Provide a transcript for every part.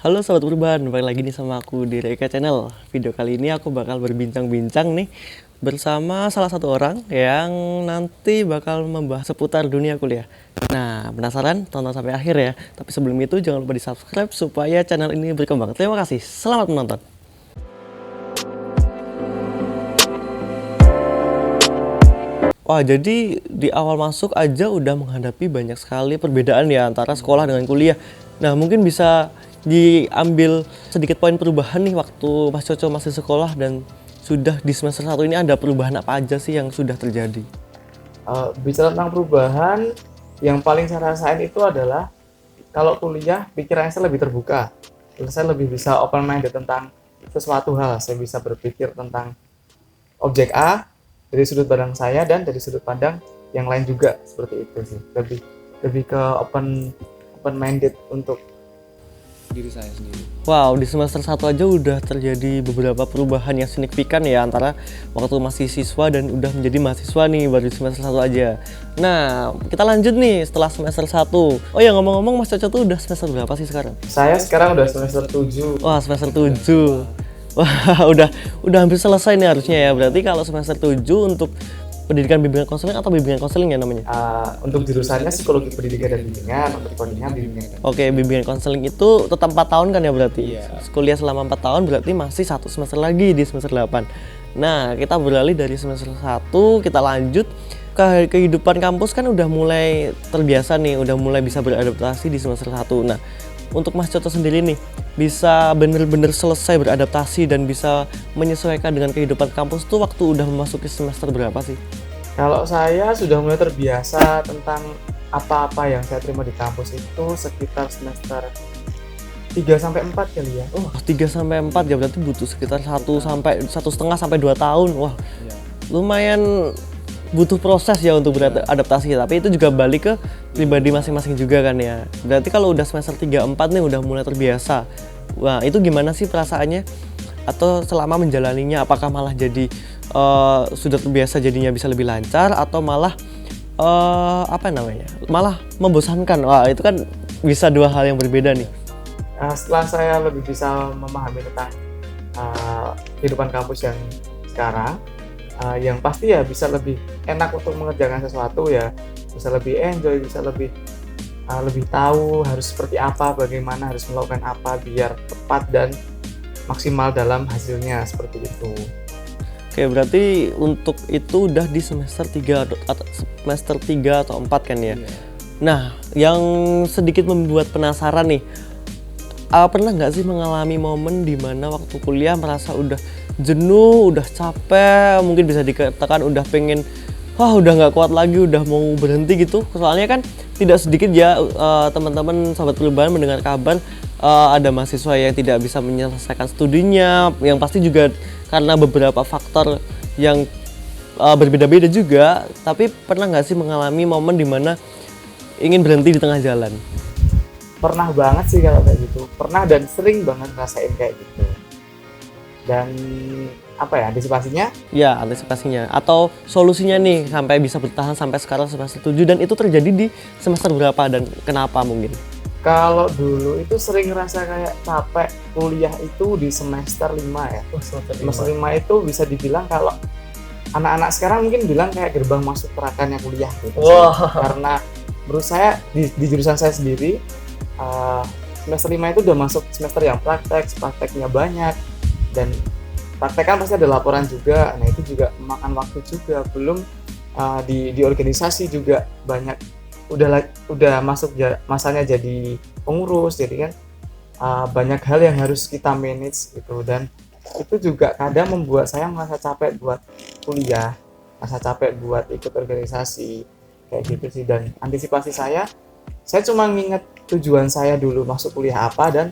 Halo Sobat Urban, balik lagi nih sama aku di Reka Channel. Video kali ini aku bakal berbincang-bincang nih bersama salah satu orang yang nanti bakal membahas seputar dunia kuliah. Nah, penasaran? Tonton sampai akhir ya. Tapi sebelum itu jangan lupa di subscribe supaya channel ini berkembang. Terima kasih, selamat menonton. Wah, jadi di awal masuk aja udah menghadapi banyak sekali perbedaan ya antara sekolah dengan kuliah. Nah, mungkin bisa diambil sedikit poin perubahan nih waktu Mas Coco masih sekolah dan sudah di semester 1 ini ada perubahan apa aja sih yang sudah terjadi? Bicara tentang perubahan, yang paling saya rasain itu adalah kalau kuliah pikirannya saya lebih terbuka. Saya lebih bisa open minded tentang sesuatu hal. Saya bisa berpikir tentang objek A dari sudut pandang saya dan dari sudut pandang yang lain juga, seperti itu sih. Lebih ke open minded untuk diri saya sendiri. Wow, di semester 1 aja udah terjadi beberapa perubahan yang signifikan ya antara waktu masih siswa dan udah menjadi mahasiswa nih baru di semester 1 aja. Nah, kita lanjut nih setelah semester 1. Oh ya, ngomong-ngomong Mas Coco tuh udah semester berapa sih sekarang? Saya sekarang udah semester 7. Wah, semester 7. Wah, udah hampir selesai nih harusnya ya. Berarti kalau semester 7 untuk pendidikan bimbingan konseling atau bimbingan konseling ya namanya? Untuk jurusannya psikologi pendidikan dan bimbingan, untuk prodinya bimbingan. Oke, bimbingan konseling itu tetap 4 tahun kan ya berarti? Iya. Kuliah selama 4 tahun berarti masih 1 semester lagi di semester 8. Nah, kita beralih dari semester 1, kita lanjut ke kehidupan kampus kan udah mulai terbiasa nih, udah mulai bisa beradaptasi di semester 1. Nah, untuk Mas Coco sendiri nih, bisa bener-bener selesai beradaptasi dan bisa menyesuaikan dengan kehidupan kampus tuh waktu udah memasuki semester berapa sih? Kalau saya sudah mulai terbiasa tentang apa-apa yang saya terima di kampus itu sekitar semester 3-4 kali ya. Oh, 3 sampai 4 ya berarti butuh sekitar 1,5 sampai 2 tahun. Wah, lumayan butuh proses ya untuk beradaptasi, tapi itu juga balik ke pribadi masing-masing juga kan ya. Berarti kalau udah semester 3-4 nih udah mulai terbiasa. Wah, itu gimana sih perasaannya? Atau selama menjalaninya apakah malah jadi sudah terbiasa jadinya bisa lebih lancar atau malah apa namanya? Malah membosankan. Wah, itu kan bisa dua hal yang berbeda nih. Setelah saya lebih bisa memahami tentang kehidupan kampus yang sekarang, yang pasti ya bisa lebih enak untuk mengerjakan sesuatu ya, bisa lebih enjoy, bisa lebih tahu harus seperti apa, bagaimana harus melakukan apa biar tepat dan maksimal dalam hasilnya, seperti itu. Oke, berarti untuk itu udah di semester 3 atau 4 kan ya? Iya. Nah, yang sedikit membuat penasaran nih, pernah nggak sih mengalami momen dimana waktu kuliah merasa udah jenuh, udah capek, mungkin bisa dikatakan udah pengen, wah udah nggak kuat lagi, udah mau berhenti gitu? Soalnya kan tidak sedikit ya teman-teman sahabat perubahan mendengar kabar ada mahasiswa yang tidak bisa menyelesaikan studinya, yang pasti juga karena beberapa faktor yang berbeda-beda juga. Tapi pernah nggak sih mengalami momen dimana ingin berhenti di tengah jalan? Pernah banget sih kalau kayak gitu, pernah dan sering banget ngerasain kayak gitu. Dan apa ya antisipasinya? Ya, antisipasinya atau solusinya nih sampai bisa bertahan sampai sekarang semester 7, dan itu terjadi di semester berapa dan kenapa mungkin? Kalau dulu itu sering ngerasa kayak capek kuliah itu di semester 5 ya. Semester 5 itu bisa dibilang kalau anak-anak sekarang mungkin bilang kayak gerbang masuk perakannya kuliah gitu. Wow. Karena menurut saya di jurusan saya sendiri semester 5 itu udah masuk semester yang prakteknya banyak, dan praktek kan pasti ada laporan juga. Nah, itu juga memakan waktu juga, belum di organisasi juga banyak, udah masuk masanya jadi pengurus, jadi kan banyak hal yang harus kita manage gitu, dan itu juga kadang membuat saya merasa capek buat kuliah, merasa capek buat ikut organisasi kayak gitu sih. Dan antisipasi saya cuma nginget tujuan saya dulu masuk kuliah apa, dan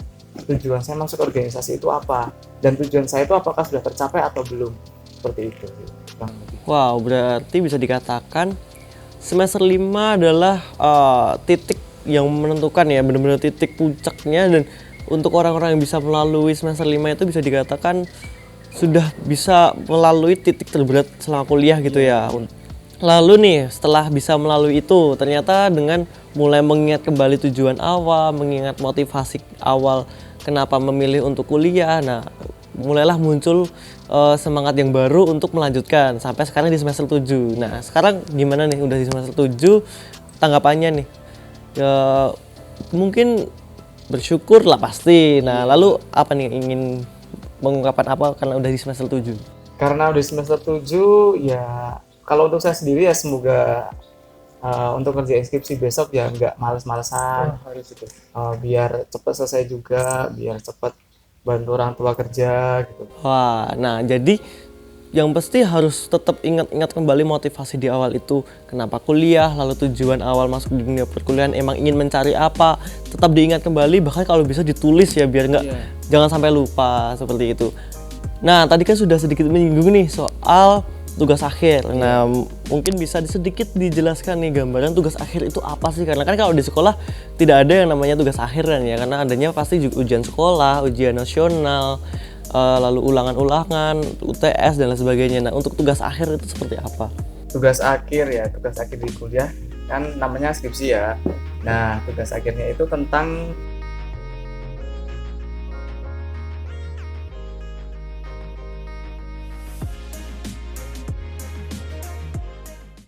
tujuan saya masuk organisasi itu apa, dan tujuan saya itu apakah sudah tercapai atau belum, seperti itu. Wow, berarti bisa dikatakan semester 5 adalah titik yang menentukan ya, benar-benar titik puncaknya, dan untuk orang-orang yang bisa melalui semester 5 itu bisa dikatakan sudah bisa melalui titik terberat selama kuliah gitu ya. Lalu nih, setelah bisa melalui itu, ternyata dengan mulai mengingat kembali tujuan awal, mengingat motivasi awal kenapa memilih untuk kuliah. Nah, mulailah muncul semangat yang baru untuk melanjutkan sampai sekarang di semester 7. Nah, sekarang gimana nih udah di semester 7, tanggapannya nih? Ya, mungkin bersyukur lah pasti. Nah, lalu apa nih, ingin mengungkapkan apa karena udah di semester 7? Karena udah semester 7 ya, kalau untuk saya sendiri ya semoga untuk kerja skripsi besok ya nggak males-malesan. Harus itu. Biar cepat selesai juga, biar cepat bantu orang tua kerja gitu. Wah, nah jadi yang pasti harus tetap ingat-ingat kembali motivasi di awal itu. Kenapa kuliah, lalu tujuan awal masuk di dunia perkuliahan emang ingin mencari apa. Tetap diingat kembali, bahkan kalau bisa ditulis ya biar nggak, jangan sampai lupa seperti itu. Nah, tadi kan sudah sedikit menyinggung nih soal tugas akhir. Nah, mungkin bisa sedikit dijelaskan nih gambaran tugas akhir itu apa sih? Karena kan kalau di sekolah tidak ada yang namanya tugas akhir kan ya, karena adanya pasti juga ujian sekolah, ujian nasional, lalu ulangan-ulangan, UTS dan lain sebagainya. Nah, untuk tugas akhir itu seperti apa? Tugas akhir di kuliah kan namanya skripsi ya. Nah, tugas akhirnya itu tentang